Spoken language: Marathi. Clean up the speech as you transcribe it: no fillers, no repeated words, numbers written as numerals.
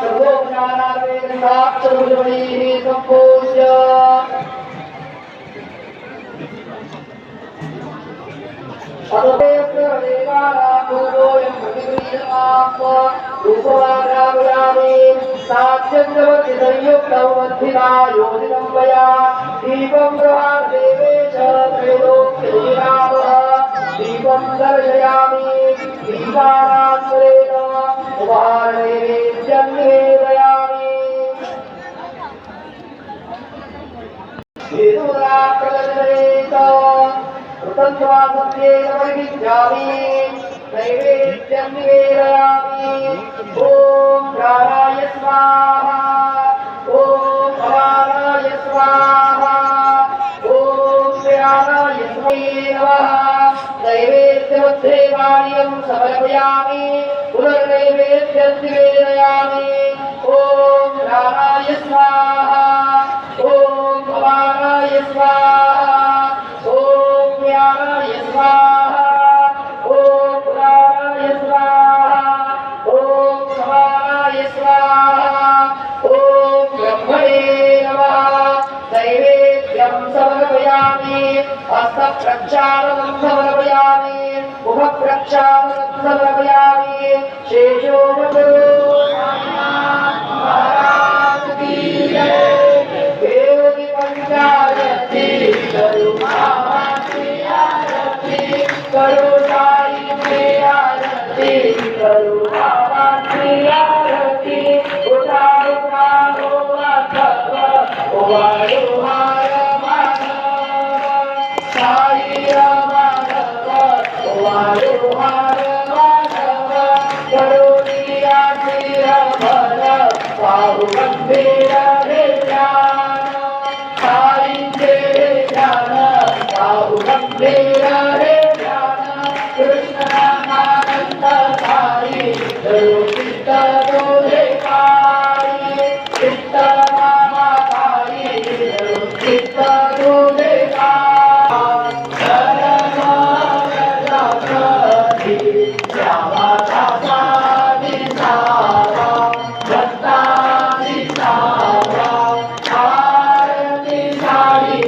सर्वोपचारार्थे साक्षात्पुष्पैः सम्पूज्य देवानां रूपवादावयामि साक्षात्वति संयुक्तौ मध्विना योजितं मया दीपं प्रभादेवे च त्रैलोक्यविरामः दीपं दर्शयामि दीपानान्तरेण उपहारनैवेद्यं निवेदयामि हेतुरा प्रदर्शयेत कृतज्ञासत्येन परिविज्ञामि नैवेद्यं निवेदयामि ॐ प्राणाय स्वाहा ॐ अपानाय स्वाहा ॐ व्यानाय नमः नैवेद्यमध्ये वार्यं समर्पयामि पुनर्नैवेद्यं निवेदयामि ॐ प्राणाय स्वाहा ॐ अपानाय स्वाहा ॐ व्यानाय स्वाहा ॐ प्राणाय स्वाहा ॐ समानाय स्वाहा ॐ ब्रह्मणे नमः नैवेद्यं समर्पयामि हस्तप्रक्षालनं समर्पयामि मुखप्रक्षालनं समर्पयामि शेषो महाराज की जय देवी पंचायती करुणाई प्रियारती करुणावती उठाओ प्राणो माधव ओवारो हार माधव साई माधव ओवारो हार माधव करुणिया तिरभर बाहु गंभीर हे ज्ञान साई के ज्ञान बाहु गंभीर हे कृष्णानंद साई चित्त दोहे पाई चित्त मामा पाई चित्त दोहे पाई श्यामा दासा दिसावा भक्ता दिसावा आरती साई